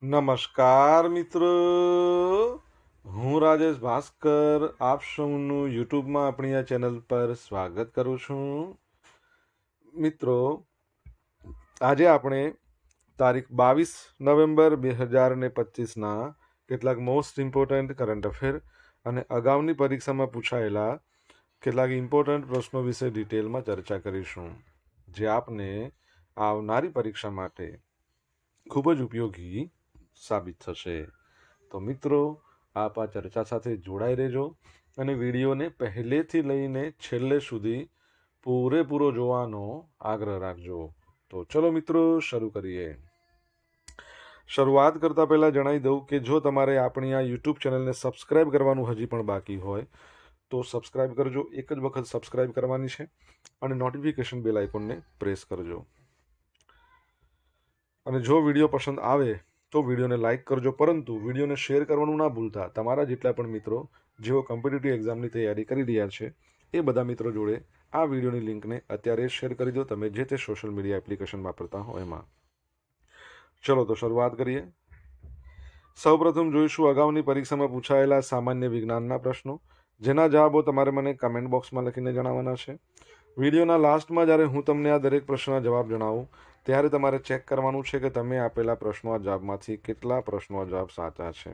નમસ્કાર મિત્રો, હું રાજેશ ભાસ્કર આપ સૌનું યુટ્યુબમાં આપણી આ ચેનલ પર સ્વાગત કરું છું. મિત્રો, આજે આપણે તારીખ 22 નવેમ્બર 2025ના કેટલાક મોસ્ટ ઇમ્પોર્ટન્ટ કરંટ અફેર અને અગાઉની પરીક્ષામાં પૂછાયેલા કેટલાક ઇમ્પોર્ટન્ટ પ્રશ્નો વિશે ડિટેલમાં ચર્ચા કરીશું, જે આપને આવનારી પરીક્ષા માટે ખૂબ જ ઉપયોગી સાબિત થશે. તો મિત્રો, આપ આ ચર્ચા સાથે જોડાઈ રહેજો અને વિડીયોને પહેલેથી લઈને છેલ્લે સુધી પૂરેપૂરો જોવાનો આગ્રહ રાખજો. તો ચલો મિત્રો, શરૂ કરીએ. શરૂઆત કરતાં પહેલાં જણાવી દઉં કે જો તમારે આપણી આ યુટ્યુબ ચેનલને સબસ્ક્રાઇબ કરવાનું હજી પણ બાકી હોય તો સબસ્ક્રાઇબ કરજો. એક જ વખત સબસ્ક્રાઇબ કરવાની છે અને નોટિફિકેશન બેલ આઇકોનને પ્રેસ કરજો. અને જો વિડીયો પસંદ આવે તો વિડીયોને લાઇક કરજો, પરંતુ વિડીયોને શેર કરવાનું ના ભૂલતા. તમારા જેટલા પણ મિત્રો જેઓ કોમ્પિટિટિવ એક્ઝામની તૈયારી કરી રહ્યા છે એ બધા મિત્રો જોડે આ વિડીયોની લિંકને અત્યારે શેર કરી દો, તમે જે તે સોશિયલ મીડિયા એપ્લિકેશન વાપરતા હો એમાં. ચલો તો શરૂઆત કરીએ. સૌપ્રથમ જોઈશું અગાઉની પરીક્ષામાં પૂછાયેલા સામાન્ય વિજ્ઞાનના પ્રશ્નો, જેના જવાબો તમારે મને કમેન્ટ બોક્સમાં લખીને જણાવવાના છે. વિડીયોના લાસ્ટમાં જ્યારે હું તમને આ દરેક પ્રશ્નના જવાબ જણાવું ત્યારે તમારે ચેક કરવાનું છે કે તમે આપેલા પ્રશ્નો જવાબમાંથી કેટલા પ્રશ્નો જવાબ સાચા છે,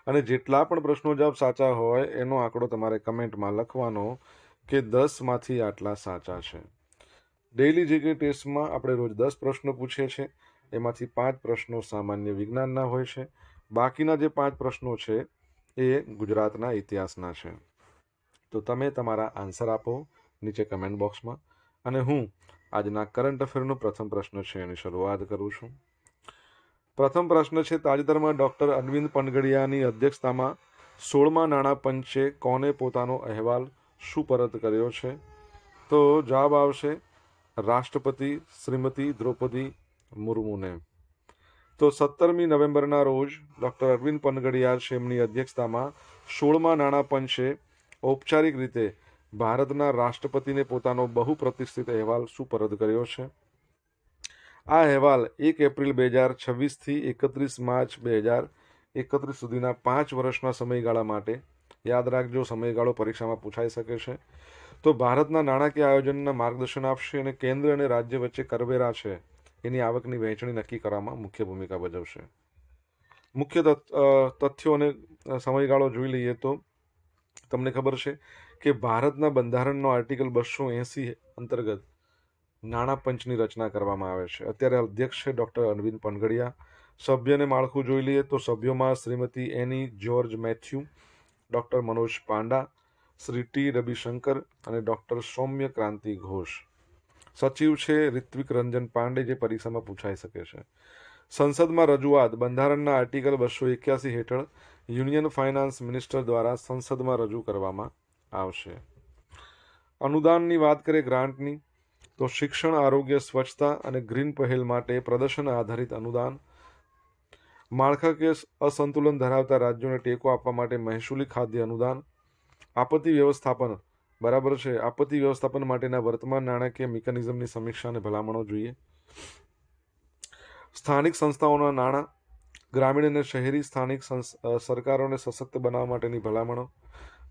અને જેટલા પણ પ્રશ્નો જવાબ સાચા હોય એનો આંકડો તમારે કમેન્ટમાં લખવાનો કે 10માંથી આટલા સાચા છે. ડેઇલી જીકે ટેસ્ટમાં આપણે રોજ 10 પ્રશ્નો પૂછીએ છીએ, એમાંથી 5 પ્રશ્નો સામાન્ય વિજ્ઞાનના હોય છે. બાકીના જે 5 પ્રશ્નો છે એ ગુજરાતના ઇતિહાસના છે. તો તમે તમારા આન્સર આપો નીચે કમેન્ટ બોક્સમાં, અને હું આજના કરંટ અફેરનો પ્રથમ પ્રશ્ન છે એની શરૂઆત કરું છું. પ્રથમ પ્રશ્ન છે, તાજેતરમાં ડૉક્ટર અરવિંદ પનગડિયાની અધ્યક્ષતામાં 16મા નાણાં પંચે કોને પોતાનો અહેવાલ સુપરત કર્યો છે? તો જવાબ આવશે રાષ્ટ્રપતિ શ્રીમતી દ્રૌપદી મુર્મુને. તો 17મી નવેમ્બરના રોજ ડૉક્ટર અરવિંદ પનગડિયા એમની અધ્યક્ષતામાં 16મા નાણાં પંચે ઔપચારિક રીતે ભારતના રાષ્ટ્રપતિને પોતાનો બહુપ્રતિષ્ઠિત અહેવાલ સુપરત કર્યો છે. આ અહેવાલ 1 એપ્રિલ 2026થી 31 માર્ચ 2031 સુધીના 5 વર્ષના સમયગાળા માટે, યાદ રાખજો સમયગાળો પરીક્ષામાં પૂછાઈ શકે છે, તો ભારતના નાણાકીય આયોજનના માર્ગદર્શન આપશે અને કેન્દ્ર અને રાજ્ય વચ્ચે કરવેરા છે એની આવકની વહેંચણી નક્કી કરવામાં મુખ્ય ભૂમિકા ભજવશે. મુખ્ય તથ્યો અને સમયગાળો જોઈ લઈએ તો તમને ખબર છે કે ભારતના બંધારણનો આર્ટિકલ 280 અંતર્ગત નાણાં પંચની રચના કરવામાં આવે છે. અત્યારે અધ્યક્ષ છે ડૉક્ટર અરવિંદ પનગડિયા. સભ્યને માળખું જોઈ લઈએ તો સભ્યોમાં શ્રીમતી એની જ્યોર્જ મેથ્યુ, ડૉક્ટર મનોજ પાંડા, શ્રી ટી રવિશંકર અને ડૉક્ટર સૌમ્ય ક્રાંતિ ઘોષ. સચિવ છે ઋત્વિક રંજન પાંડે, જે પરીક્ષામાં પૂછાઈ શકે છે. સંસદમાં રજૂઆત બંધારણના આર્ટિકલ 281 હેઠળ યુનિયન ફાઇનાન્સ મિનિસ્ટર દ્વારા સંસદમાં રજૂ કરવામાં આવશે. અનુદાનની વાત કરીએ ગ્રાન્ટની, તો શિક્ષણ, આરોગ્ય, સ્વચ્છતા અને ગ્રીન પહેલ માટે પ્રદર્શન આધારિત અનુદાન, માળખાકીય અસંતુલન ધરાવતા રાજ્યોને ટેકો આપવા માટે મહેસૂલી ખાદ્ય અનુદાન, આપત્તિ વ્યવસ્થાપન, બરાબર છે, આપત્તિ વ્યવસ્થાપન માટેના વર્તમાન નાણાકીય મિકેનિઝમની સમીક્ષા અને ભલામણો જોઈએ. સ્થાનિક સંસ્થાઓના નાણાં, ગ્રામીણ અને શહેરી સ્થાનિક સરકારોને સશક્ત બનાવવા માટેની ભલામણો.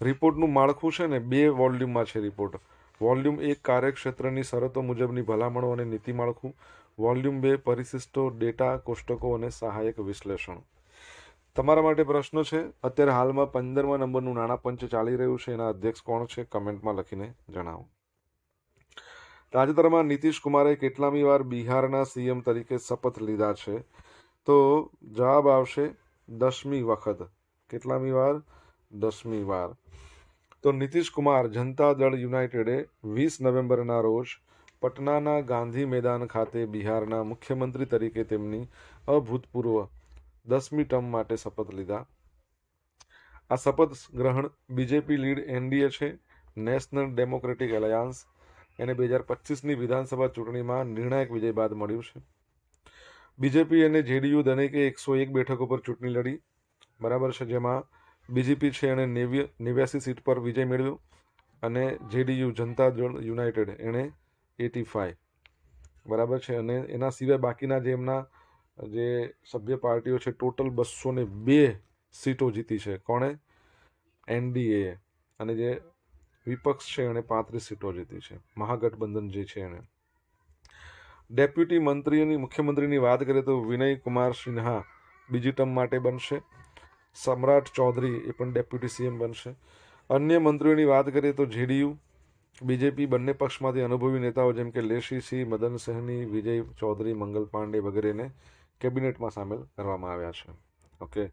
રિપોર્ટનું માળખું છે ને 2 વોલ્યુમમાં છે રિપોર્ટ. વોલ્યુમ 1 કાર્યક્ષેત્રની શરતો મુજબની ભલામણો અને નીતિ માળખું, વોલ્યુમ 2 પરિશિષ્ટો, ડેટા, કોષ્ટકો અને સહાયક વિશ્લેષણ. તમારા માટે પ્રશ્ન છે, અત્યારે હાલમાં 15મા નંબરનું નાણાં પંચ ચાલી રહ્યું છે, એના અધ્યક્ષ કોણ છે? કમેન્ટમાં લખીને જણાવો. તાજેતરમાં નીતિશ કુમારે કેટલામી વાર બિહારના સીએમ તરીકે શપથ લીધા છે? તો જવાબ આવશે 10મી વખત. કેટલામી વાર? 10મી વાર. તો નીતિશ કુમાર જનતા દળ યુનાઇટેડે 20 નવેમ્બરના રોજ પટનાના ગાંધી મેદાન ખાતે બિહારના મુખ્યમંત્રી તરીકે તેમની અભૂતપૂર્વ 10મી ટર્મ માટે શપથ લીધા. આ શપથ ગ્રહણ બીજેપી લીડ એનડીએ છે, નેશનલ ડેમોક્રેટિક એલાયન્સ, એને 2025ની વિધાનસભા ચૂંટણીમાં નિર્ણાયક વિજય બાદ મળ્યું છે. બીજેપી અને જેડીયુ દરેકે 101 બેઠકો પર ચૂંટણી લડી, બરાબર છે, જેમાં બીજેપી છે એણે 89 સીટ પર વિજય મેળવ્યો અને જેડીયુ જનતા દળ યુનાઇટેડ એણે 85, બરાબર છે. અને એના સિવાય બાકીના જે એમના જે સભ્ય પાર્ટીઓ છે ટોટલ 202 સીટો જીતી છે. કોણે? NDA. અને જે વિપક્ષ છે એણે 35 સીટો જીતી છે. મહાગઠબંધન જે છે એણે. ડેપ્યુટી મુખ્યમંત્રીની વાત કરીએ તો વિનય કુમાર સિન્હા બીજી ટર્મ માટે બનશે. સમ્રાટ ચૌધરી એ પણ ડેપ્યુટી CM બનશે. અન્ય મંત્રીઓની વાત કરીએ તો JDU, BJP બંને પક્ષમાંથી અનુભવી નેતાઓ જેમ કે લેશી સિંહ, મદન સહની, વિજય ચૌધરી, મંગલ પાંડે વગેરેને કેબિનેટમાં સામેલ કરવામાં આવ્યા છે. ઓકે,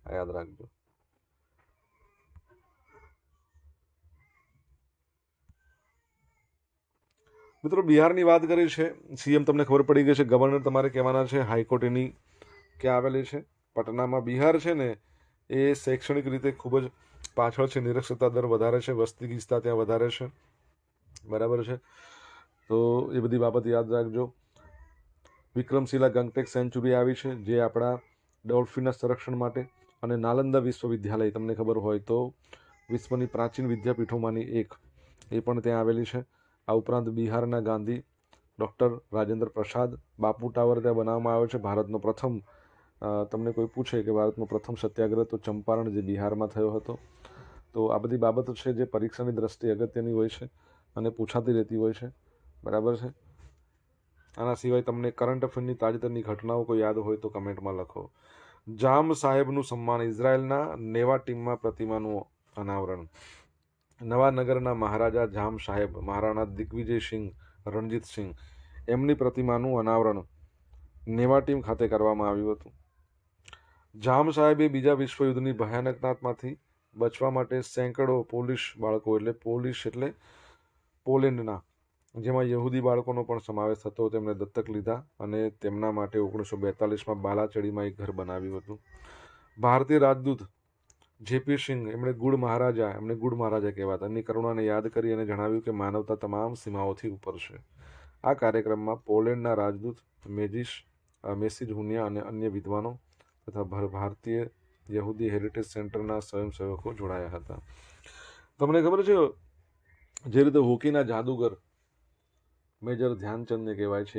આ યાદ રાખજો. મિત્રો, બિહારની વાત કરી છે. CM તમને ખબર પડી ગઈ છે. ગવર્નર તમારે કહેવાના છે. હાઈકોર્ટ એની ક્યાં આવેલી છે? પટનામાં. બિહાર છે ને એ શૈક્ષણિક રીતે ખૂબ જ પાછળ છે. નિરક્ષરતા દર વધારે છે. વસ્તી ગીચતા ત્યાં વધારે છે. બરાબર છે. તો એ બધી બાબત યાદ રાખજો. વિક્રમશિલા ગંગટેક સેન્ચુરી આવી છે જે આપણા ડોલ્ફિનના સંરક્ષણ માટે. અને નાલંદા વિશ્વવિદ્યાલય તમને ખબર હોય તો વિશ્વની પ્રાચીન વિદ્યાપીઠોમાંની એક, એ પણ ત્યાં આવેલી છે. આ ઉપરાંત બિહારના ગાંધી ડૉક્ટર રાજેન્દ્ર પ્રસાદ બાપુ ટાવર ત્યાં બનાવવામાં આવ્યો છે. ભારતનો પ્રથમ, તમને કોઈ પૂછે કે ભારતનો પ્રથમ સત્યાગ્રહ તો ચંપારણ જે બિહારમાં થયો હતો. તો આ બધી બાબતો છે જે પરીક્ષાની દ્રષ્ટિએ અગત્યની હોય છે અને પૂછાતી રહેતી હોય છે. બરાબર છે. આના સિવાય તમને કરંટ અફેરની તાજેતરની ઘટનાઓ કોઈ યાદ હોય તો કમેન્ટમાં લખો. જામ સાહેબનું સન્માન. ઇઝરાયલના નેવા ટીમમાં પ્રતિમાનું અનાવરણ. નવાનગરના મહારાજા જામ સાહેબ, મહારાણા દિગ્વિજય સિંહ, રણજીત સિંહ, એમની પ્રતિમાનું અનાવરણ નેવા ટીમ ખાતે કરવામાં આવ્યું હતું. જામ સાહેબે બીજા વિશ્વયુદ્ધની ભયાનકતામાંથી બચવા માટે સેંકડો પોલિશ બાળકો, એટલે પોલિશ એટલે પોલેન્ડના, જેમાં યહૂદી બાળકોનો પણ સમાવેશ થતો, તેમને દત્તક લીધા અને તેમના માટે 1942માં બાલાચડીમાં એક ઘર બનાવ્યું હતું. ભારતીય રાજદૂત JP સિંહ, એમણે ગુડ મહારાજા કહેવાતા, એમની કરુણાને યાદ કરી અને જણાવ્યું કે માનવતા તમામ સીમાઓથી ઉપર છે. આ કાર્યક્રમમાં પોલેન્ડના રાજદૂત મેસીજ હુનિયા અને અન્ય વિદ્વાનો તથા ભારતીય યહૂદી હેરિટેજ સેન્ટરના સ્વયંસેવકો જોડાયા હતા. તમને ખબર છે જે રીતે હોકીના જાદુગર મેજર ધ્યાનચંદને કહેવાય છે,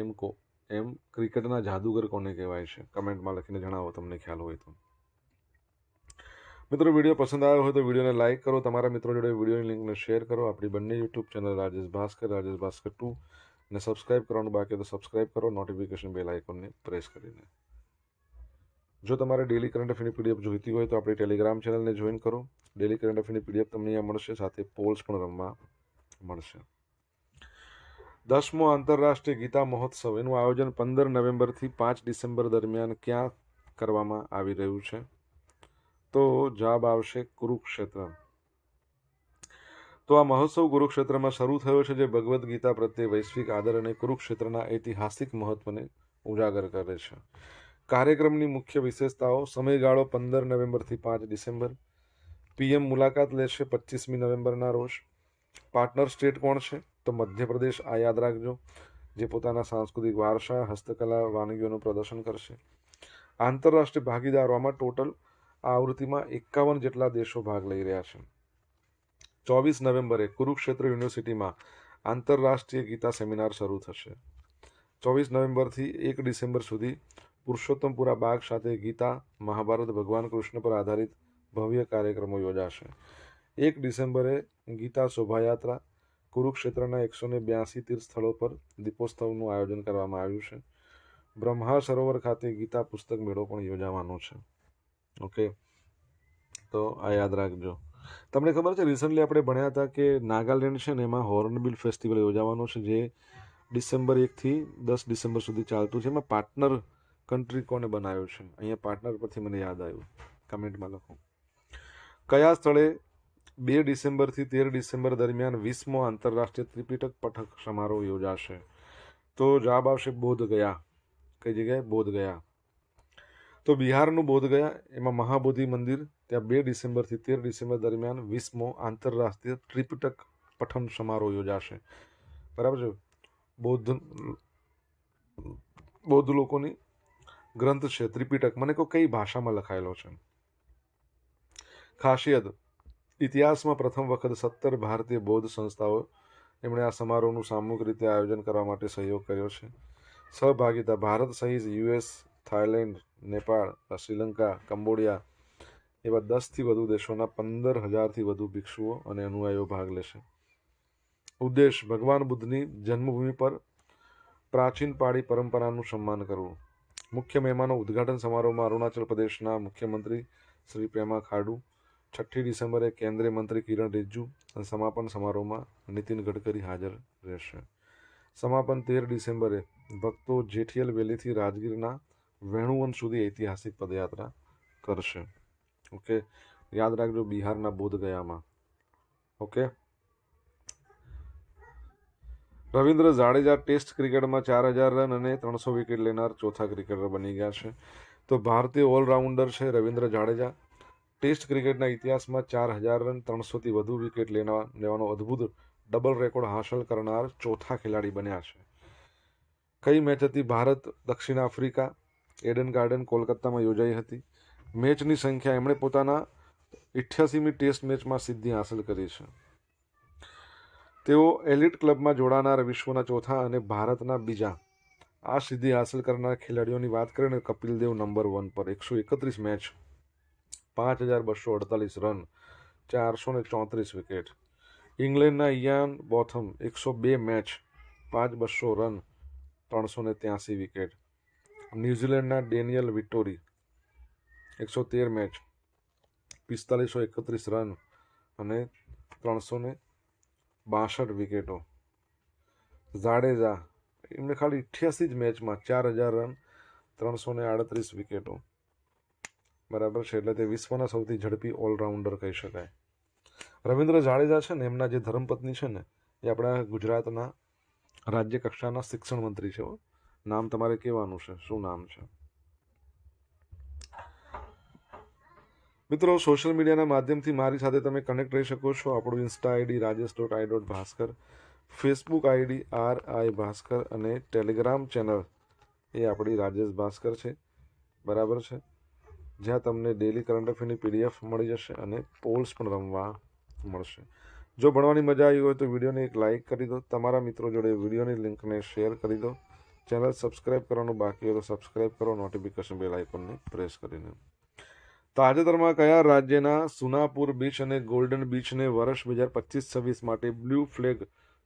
એમ ક્રિકેટના જાદુગર કોને કહેવાય છે? કમેન્ટમાં લખીને જણાવો તમને ખ્યાલ હોય તો. મિત્રો, વિડીયો પસંદ આવ્યો હોય તો વિડીયોને લાઇક કરો. તમારા મિત્રો જોડે વિડીયોની લિંકને શેર કરો. આપણી બંને યુટ્યુબ ચેનલ રાજેશ ભાસ્કર 2 ને સબસ્ક્રાઇબ કરવાનું બાકી તો સબસ્ક્રાઇબ કરો, નોટિફિકેશન બેલ આઇકોનને પ્રેસ કરીને. જો તમારે ડેલી કરંટ અફેરની PDF જોઈતી હોય તો આપણી ટેલિગ્રામ ચેનલને જોઈન કરો. ડેલી કરંટ અફેરની PDF તમને અહીંયા મળશે, સાથે પોલ્સ પણ રમવા મળશે. 10મો આંતરરાષ્ટ્રીય ગીતા મહોત્સવ, એનું આયોજન 15 નવેમ્બરથી 5 ડિસેમ્બર દરમિયાન ક્યાં કરવામાં આવી રહ્યું છે? તો જવાબ આવશે કુરુક્ષેત્ર. તો આ મહોત્સવ કુરુક્ષેત્રમાં શરૂ થયો છે, જે ભગવદ્ ગીતા પ્રત્યે વૈશ્વિક આદર અને કુરુક્ષેત્રના ઐતિહાસિક મહત્વને ઉજાગર કરે છે. કાર્યક્રમની મુખ્ય વિશેષતાઓ: સમયગાળો 15 નવેમ્બરથી 5 ડિસેમ્બર. PM મુલાકાત લેશે 25મી નવેમ્બરના રોજ. પાર્ટનર સ્ટેટ કોણ છે? તો મધ્યપ્રદેશ. આ યાદ રાખજો, જે પોતાના સાંસ્કૃતિક વારસા, હસ્તકલા, વાનગીઓનું પ્રદર્શન કરશે. આંતરરાષ્ટ્રીય ભાગીદારો, આમાં ટોટલ આ આવૃત્તિમાં 51 જેટલા દેશો ભાગ લઈ રહ્યા છે. 24 નવેમ્બરે કુરુક્ષેત્ર યુનિવર્સિટીમાં આંતરરાષ્ટ્રીય ગીતા સેમિનાર શરૂ થશે. 24 નવેમ્બરથી 1 ડિસેમ્બર સુધી પુરુષોત્તમપુરા બાગ ખાતે ગીતા, મહાભારત, ભગવાન કૃષ્ણ પર આધારિત ભવ્ય કાર્યક્રમો યોજાશે. 1 ડિસેમ્બરે ગીતા શોભાયાત્રા, કુરુક્ષેત્રના 182 તીર્થ સ્થળો પર દીપોત્સવનું આયોજન કરવામાં આવ્યું છે. બ્રહ્મા સરોવર ખાતે ગીતા પુસ્તક મેળો પણ યોજાવાનો છે. ઓકે, તો આ યાદ રાખજો. તમને ખબર છે, રિસન્ટલી આપણે ભણ્યા હતા કે નાગાલેન્ડ છે ને એમાં હોર્નબિલ ફેસ્ટિવલ યોજાવાનો છે, જે ડિસેમ્બર 1થી 10 ડિસેમ્બર સુધી ચાલતું છે. એમાં પાર્ટનર કન્ટ્રી કોને બનાવ્યો છે? અહીંયા પાર્ટનર પરથી મને યાદ આવ્યું, કમેન્ટમાં લખો. કયા સ્થળે 2 ડિસેમ્બરથી 13 ડિસેમ્બર દરમિયાન 20મો આંતરરાષ્ટ્રીય ત્રિપિટક પઠક સમારોહ યોજાશે? તો જવાબ આવશે બોધગયા. કઈ જગ્યાએ? બોધગયા. તો બિહારનું બોધગયા, એમાં મહાબોધિ મંદિર, ત્યાં 2 ડિસેમ્બરથી 13 ડિસેમ્બર દરમિયાન 20મો આંતરરાષ્ટ્રીય ત્રિપિટક પઠન સમારોહ યોજાશે. બરાબર છે. બૌદ્ધ લોકોની ગ્રંથ છે ત્રિપિટક. મને કહો કઈ ભાષામાં લખાયેલો છે? ખાસિયત: ઇતિહાસમાં પ્રથમ વખત 17 ભારતીય બૌદ્ધ સંસ્થાઓ એમણે આ સમારોહનું સામૂહિક રીતે આયોજન કરવા માટે સહયોગ કર્યો છે. સહભાગિતા: ભારત સહિત US, Thailand, Nepal, Sri Lanka, Cambodia એવા 10થી વધુ દેશોના 15,000થી વધુ ભિક્ષુઓ અને અનુયાયીઓ ભાગ લેશે. ઉદ્દેશ ભગવાન બુદ્ધની જન્મભૂમિ પર પ્રાચીન પાળી પરંપરાનું સન્માન કરવું. મુખ્ય મહેમાનો ઉદ્ઘાટન સમારોહમાં અરુણાચલ પ્રદેશના મુખ્યમંત્રી શ્રી પેમા ખાંડુ, 6 ડિસેમ્બરે કેન્દ્રીય મંત્રી કિરણ રિજિજુ અને સમાપન સમારોહમાં નીતિન ગડકરી હાજર રહેશે. સમાપન 13 ડિસેમ્બરે ભક્તો જેઠિયલ વેલીથી રાજગીરના વેણુવન સુધી ઐતિહાસિક પદયાત્રા કરશે. ઓકે, યાદ રાખજો, બિહારના બોધગયામાં. ઓકે. રવિન્દ્ર જાડેજા ટેસ્ટ ક્રિકેટમાં 4,000 રન અને 300 વિકેટ લેનાર ચોથા ક્રિકેટર બની ગયા છે. તો ભારતીય ઓલરાઉન્ડર છે રવિન્દ્ર જાડેજા. ટેસ્ટ ક્રિકેટના ઇતિહાસમાં 4,000 રન 300થી વધુ વિકેટ લેવાનો અદ્ભુત ડબલ રેકોર્ડ હાંસલ કરનાર ચોથા ખેલાડી બન્યા છે. કઈ મેચ હતી? ભારત દક્ષિણ આફ્રિકા, એડન ગાર્ડન કોલકાતામાં યોજાઈ હતી. મેચની સંખ્યા એમણે પોતાના 88મી ટેસ્ટ મેચમાં સિદ્ધિ હાંસલ કરી છે. તેઓ એલિટ ક્લબમાં જોડાનાર વિશ્વના ચોથા અને ભારતના બીજા આ સિદ્ધિ હાંસલ કરનાર ખેલાડીઓની વાત કરીએ ને, કપિલ દેવ નંબર 1 પર 131 મેચ, 5,248 રન, 434 વિકેટ. ઇંગ્લેન્ડના Ian Botham 102 match, 5,200 run, 383 wicket. ન્યૂઝીલેન્ડના ડેનિયલ વિટોરી 113 મેચ, 4,531 રન અને 362 વિકેટો. જાડેજા એમને ખાલી 88 જ મેચમાં 4,000 રન, 338 વિકેટો. બરાબર છે, એટલે તે વિશ્વના સૌથી ઝડપી ઓલરાઉન્ડર કહી શકાય. રવિન્દ્ર જાડેજા છે ને, એમના જે ધર્મપત્ની છે ને, એ આપણા ગુજરાતના રાજ્ય કક્ષાના શિક્ષણ મંત્રી છે. નામ તમારે કહેવાનું છે, શું નામ છે? મિત્રો, સોશિયલ મીડિયાના માધ્યમથી મારી સાથે તમે કનેક્ટ રહી શકો છો. આપણું Insta ID rajesh.i.bhaskar, Facebook ID RI Bhaskar અને ટેલિગ્રામ ચેનલ એ આપણી રાજેશ ભાસ્કર છે. બરાબર છે, જ્યાં તમને ડેલી કરંટ અફેરની PDF મળી જશે અને પોલ્સ પણ રમવા મળશે. જો ભણવાની મજા આવી હોય તો વિડીયોને એક લાઇક કરી દો. તમારા મિત્રો જોડે વિડીયોની લિંકને શેર કરી દો. ચેનલ સબસ્ક્રાઇબ કરવાનું બાકી હોય તો સબસ્ક્રાઇબ કરો, નોટિફિકેશન બેલ આઇકોનને પ્રેસ કરીને. તાજેતરમાં કયા રાજ્યના સુનાપુર બીચ અને ગોલ્ડન બીચને વર્ષ 2025-26 માટે બ્લુ ફ્લેગ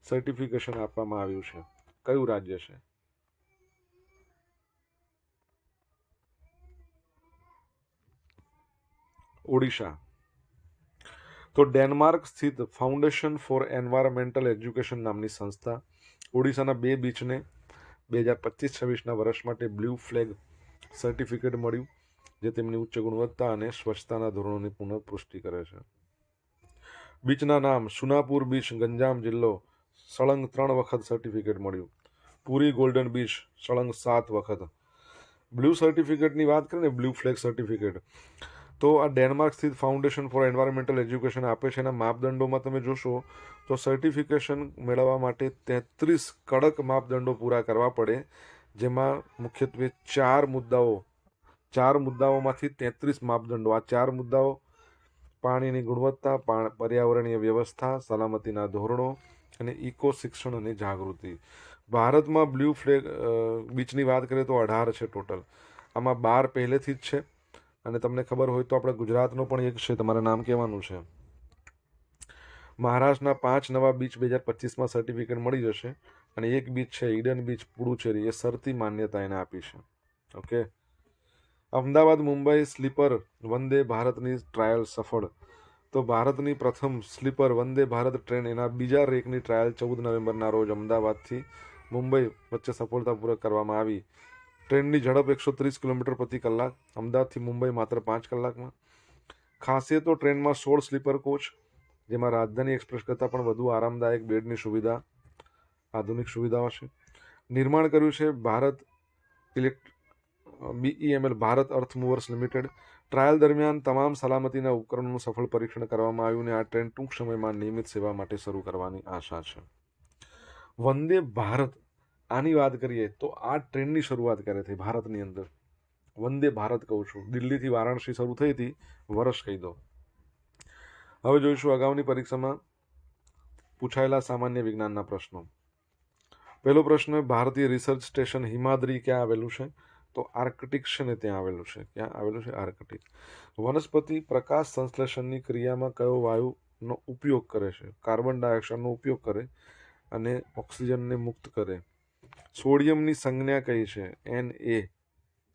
સર્ટિફિકેશન આપવામાં આવ્યું છે? કયું રાજ્ય છે? ઓડિશા. તો ડેનમાર્ક સ્થિત ફાઉન્ડેશન ફોર એન્વાયરમેન્ટલ એજ્યુકેશન નામની સંસ્થા ઓડિશાના 2 બીચને 2025-26ના વર્ષ માટે બ્લુ ફ્લેગ સર્ટિફિકેટ મળ્યું, જે તેમની ઉચ્ચ ગુણવત્તા અને સ્વચ્છતાના ધોરણોની પુનઃપુષ્ટિ કરે છે. બીચના નામ: સુનાપુર બીચ, ગંજામ જિલ્લો, સળંગ 3 વખત સર્ટિફિકેટ મળ્યું. પુરી ગોલ્ડન બીચ, સળંગ 7 વખત. બ્લુ સર્ટિફિકેટની વાત કરીએ ને, બ્લુ ફ્લેગ સર્ટિફિકેટ, તો આ ડેનમાર્ક સ્થિત ફાઉન્ડેશન ફોર એન્વાયરમેન્ટલ એજ્યુકેશન આપે છે. એના માપદંડોમાં તમે જોશો તો સર્ટિફિકેશન મેળવવા માટે 33 કડક માપદંડો પૂરા કરવા પડે, જેમાં મુખ્યત્વે 4 મુદ્દાઓમાંથી 33 માપદંડો. આ 4 મુદ્દાઓ: પાણીની ગુણવત્તા, પર્યાવરણીય વ્યવસ્થા, સલામતીના ધોરણો અને ઇકો શિક્ષણ અને જાગૃતિ. ભારતમાં બ્લુ ફ્લેગ બીચની વાત કરીએ તો 18 છે ટોટલ. આમાં 12 પહેલેથી જ છે. અને તમને ખબર હોય તો આપણે ગુજરાતનો પણ એક છે, તમારે નામ કહેવાનું છે. મહારાષ્ટ્રના 5 નવા બીચ 2025માં સર્ટિફિકેટ મળી જશે. અને એક બીચ છે ઈડન બીચ, પુડુચેરી, એ શરતી માન્યતા એને આપી છે. ઓકે. અમદાવાદ મુંબઈ સ્લીપર વંદે ભારતની ટ્રાયલ સફળ. તો ભારતની પ્રથમ સ્લીપર વંદે ભારત ટ્રેન એના બીજા રેકની ટ્રાયલ 14 નવેમ્બરના રોજ અમદાવાદથી મુંબઈ વચ્ચે સફળતાપૂર્વક કરવામાં આવી. ટ્રેનની ઝડપ 130 કિલોમીટર પ્રતિ કલાક. અમદાવાદથી મુંબઈ માત્ર 5 કલાકમાં. ખાસિયતો: ટ્રેનમાં 16 સ્લીપર કોચ, જેમાં રાજધાની એક્સપ્રેસ કરતાં પણ વધુ આરામદાયક બેડની સુવિધા, આધુનિક સુવિધાઓ છે. નિર્માણ કર્યું છે BEML, ભારત અર્થ મૂવર્સ લિમિટેડ. ટ્રાયલ દરમિયાન તમામ સલામતીના ઉપકરણોનું સફળ પરીક્ષણ કરવામાં આવ્યું અને આ ટ્રેન ટૂંક સમયમાં નિયમિત સેવા માટે શરૂ કરવાની આશા છે. વંદે ભારત, આની વાત કરીએ તો આ ટ્રેનની શરૂઆત ક્યારે થઈ ભારતની અંદર? વંદે ભારત કહું છું, દિલ્હીથી વારાણસી શરૂ થઈ હતી, વર્ષ કહી દો. હવે જોઈશું અગાઉની પરીક્ષામાં પૂછાયેલા સામાન્ય વિજ્ઞાનના પ્રશ્નો. પહેલો પ્રશ્ન: ભારતીય રિસર્ચ સ્ટેશન હિમાદ્રી ક્યાં આવેલું છે? તો આર્કટિક છે ને ત્યાં આવેલું છે. ક્યાં આવેલું છે? આર્કટિક. વનસ્પતિ પ્રકાશ સંશ્લેષણની ક્રિયામાં કયો વાયુનો ઉપયોગ કરે છે? કાર્બન ડાયોક્સાઇડનો ઉપયોગ કરે અને ઓક્સિજનને મુક્ત કરે. સોડિયમની સંજ્ઞા કઈ છે? Na.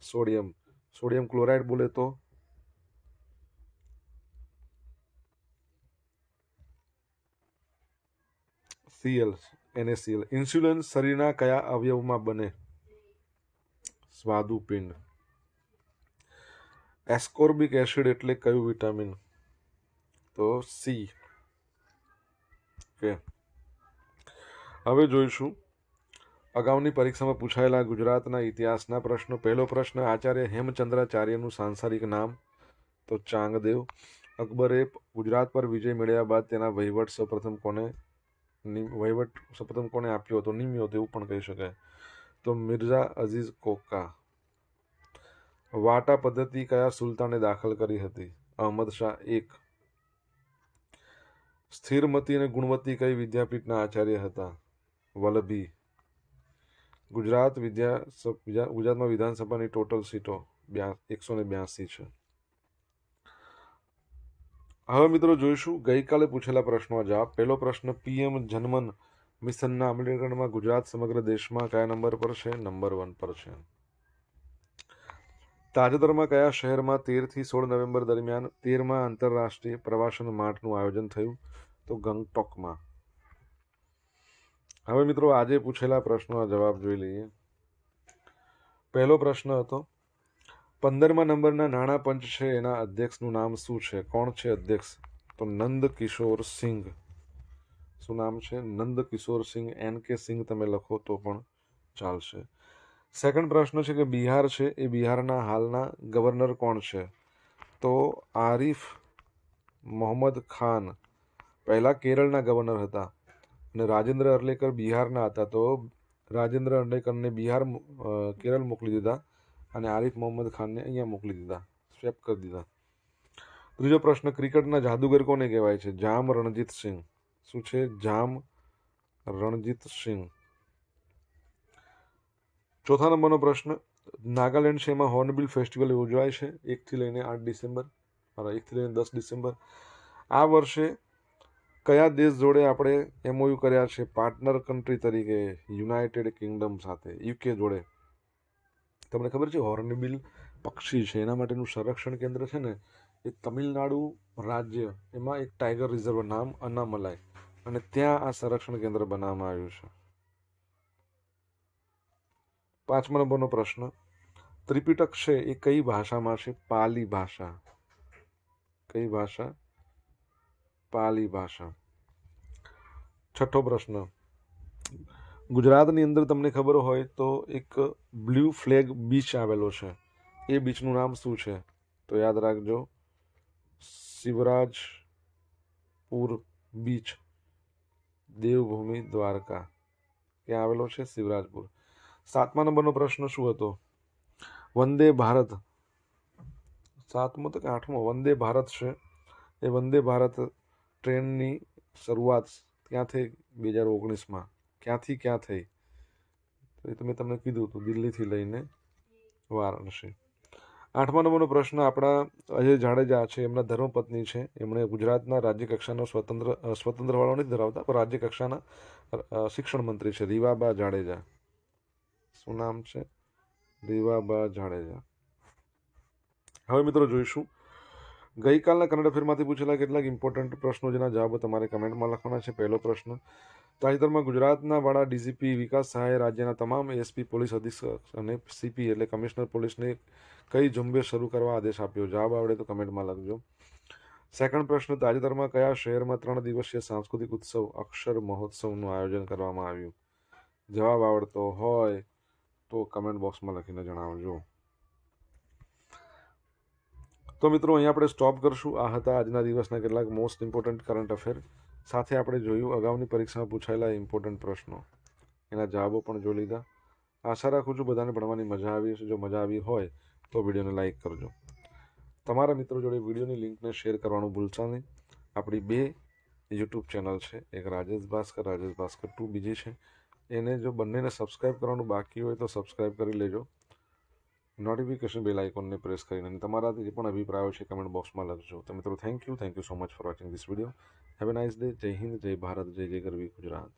સોડિયમ ક્લોરાઇડ બોલે તો Cl, NaCl. ઇન્સ્યુલિન શરીરના કયા અવયવમાં બને? સ્વાદુપિંડ. એસ્કોર્બિક એસિડ એટલે કયું વિટામિન? તો સી. ઓકે. હવે જોઈશું અગાઉની પરીક્ષામાં પૂછાયેલા ગુજરાતના ઇતિહાસના પ્રશ્નો. પહેલો પ્રશ્ન, આચાર્ય હેમચંદ્રાચાર્યનું સાંસારિક નામ? તો ચાંગદેવ. અકબરે ગુજરાત પર વિજય મેળવ્યા બાદ તેના વહીવટ સૌપ્રથમ કોને આપ્યો હતો? નિમ્યો હતો એવું પણ કહી શકાય. તો મિર્ઝા અઝીઝ કોકા. વાટા પદ્ધતિ કયા સુલતાને દાખલ કરી હતી? અહમદ શાહ 1. સ્થિરમતી અને ગુણવતી કઈ વિદ્યાપીઠના આચાર્ય હતા? વલ્લભી. ગુજરાતમાં વિધાનસભાની ટોટલ સીટો 182 છે. હવે મિત્રો જોઈશું ગઈકાલે પૂછેલા પ્રશ્નોના જવાબ. પહેલો પ્રશ્ન, પીએમ જનમન મિશનના અમલીકરણમાં ગુજરાત સમગ્ર દેશમાં કયા નંબર પર છે? નંબર 1 પર છે. તાજેતરમાં કયા શહેરમાં 13 થી 16 નવેમ્બર દરમિયાન 13મા આંતરરાષ્ટ્રીય પ્રવાસન માર્ટનું આયોજન થયું? તો ગંગટોકમાં. હવે મિત્રો આજે પૂછેલા પ્રશ્નોના જવાબ જોઈ લઈએ. પહેલો પ્રશ્ન હતો, 15મા નંબરના નાણાં પંચ છે એના અધ્યક્ષનું નામ શું છે? કોણ છે અધ્યક્ષ? તો નંદ કિશોર સિંઘ. શું નામ છે? નંદ કિશોર સિંઘ. NK સિંઘ તમે લખો તો પણ ચાલશે. સેકન્ડ પ્રશ્ન છે કે બિહાર છે એ બિહારના હાલના ગવર્નર કોણ છે? તો આરિફ મોહમ્મદ ખાન પહેલા કેરળના ગવર્નર હતા અને રાજેન્દ્ર અર્લેકર બિહારના હતા. તો રાજેન્દ્ર અર્લેકરને કેરળ મોકલી દીધા અને આરિફ મોહમ્મદ ખાનને અહીંયા મોકલી દીધા, સ્વેપ કરી દીધા. ત્રીજો પ્રશ્ન, ક્રિકેટના જાદુગર કોને કહેવાય છે? જામ રણજીત સિંહ. શું છે? જામ રણજીત સિંહ. ચોથા નંબરનો પ્રશ્ન, નાગાલેન્ડ છે એમાં હોર્નબિલ ફેસ્ટિવલ ઉજવાય છે 1 થી લઈને 10 ડિસેમ્બર. આ વર્ષે કયા દેશ જોડે આપણે MOU કર્યા છે પાર્ટનર કન્ટ્રી તરીકે? યુનાઇટેડ કિંગડમ સાથે, UK જોડે. તમને ખબર છે હોર્નબિલ પક્ષી છે એના માટેનું સંરક્ષણ કેન્દ્ર છે ને એ તમિલનાડુ રાજ્ય, એમાં એક ટાઈગર રિઝર્વ નામ અનામલાઈ, અને ત્યાં આ સંરક્ષણ કેન્દ્ર બનાવવામાં આવ્યું છે. 5મા નંબરનો પ્રશ્ન, ત્રિપિટક છે એ કઈ ભાષામાં છે? પાલી ભાષા. કઈ ભાષા? પાલી ભાષા. છઠ્ઠો પ્રશ્ન, ગુજરાતની અંદર તમને ખબર હોય તો એક બ્લુ ફ્લેગ બીચ આવેલો છે, એ બીચનું નામ શું છે? તો યાદ રાખજો, શિવરાજપુર બીચ, દેવભૂમિ દ્વારકા. ક્યાં આવેલો છે? શિવરાજપુર. 7મા નંબરનો પ્રશ્ન શું હતો? વંદે ભારત. 7મો તો કે 8મો? વંદે ભારત છે એ વંદે ભારત ટ્રેનની શરૂઆત ક્યાં થઈ? 2019માં. ક્યાંથી ક્યાં થઈ? તો એ મેં તમને કીધું હતું, દિલ્હીથી લઈને વારાણસી. 8મા નંબરનો પ્રશ્ન, આપણા અજય જાડેજા છે એમના ધર્મપત્ની છે, એમણે ગુજરાતના રાજ્ય કક્ષાનો સ્વતંત્ર વાળો નથી ધરાવતા પણ રાજ્ય કક્ષાના શિક્ષણ મંત્રી છે, રીવાબા જાડેજા. શું નામ છે? રીવાબા જાડેજા. હવે મિત્રો જોઈશું ગઈકાલના કરંટ અફેરમાંથી પૂછેલા કેટલાક ઇમ્પોર્ટન્ટ પ્રશ્નો જેના જવાબો તમારે કમેન્ટમાં લખવાના છે. પહેલો પ્રશ્ન, તાજેતરમાં ગુજરાતના વડા DGP વિકાસ સહાયે રાજ્યના તમામ ASP પોલીસ અધિક્ષક અને CP એટલે કમિશનર પોલીસને કઈ ઝુંબેશ શરૂ કરવા આદેશ આપ્યો? જવાબ આવડે તો કમેન્ટમાં લખજો. સેકન્ડ પ્રશ્ન, તાજેતરમાં કયા શહેરમાં 3 દિવસીય સાંસ્કૃતિક ઉત્સવ અક્ષર મહોત્સવનું આયોજન કરવામાં આવ્યું? જવાબ આવડતો હોય તો કમેન્ટ બોક્સમાં લખીને જણાવજો. તો મિત્રો અહીં આપણે સ્ટોપ કરશું. આ હતા આજના દિવસના કેટલાક મોસ્ટ ઇમ્પોર્ટન્ટ કરંટ અફેર. સાથે આપણે જોયું અગાઉની પરીક્ષામાં પૂછાયેલા ઇમ્પોર્ટન્ટ પ્રશ્નો, એના જવાબો પણ જોઈ લીધા. આશા રાખું છું બધાને ભણવાની મજા આવી હશે. જો મજા આવી હોય તો વિડીયોને લાઇક કરજો. તમારા મિત્રો જોડે વિડીયોની લિંકને શેર કરવાનું ભૂલશો નહીં. આપણી 2 યુટ્યુબ ચેનલ છે, એક રાજેશ ભાસ્કર 2 બીજી છે, એને જો બંનેને સબસ્ક્રાઈબ કરવાનું બાકી હોય તો સબસ્ક્રાઈબ કરી લેજો. નોટિફિકેશન બેલ આઇકોનને પ્રેસ કરીને અને તમારા જે પણ અભિપ્રાયો છે કમેન્ટ બોક્સમાં લખજો. તો મિત્રો thank you so much for watching this video. Have a nice day. જય હિન્દ, જય ભારત, જય જય ગરવી ગુજરાત.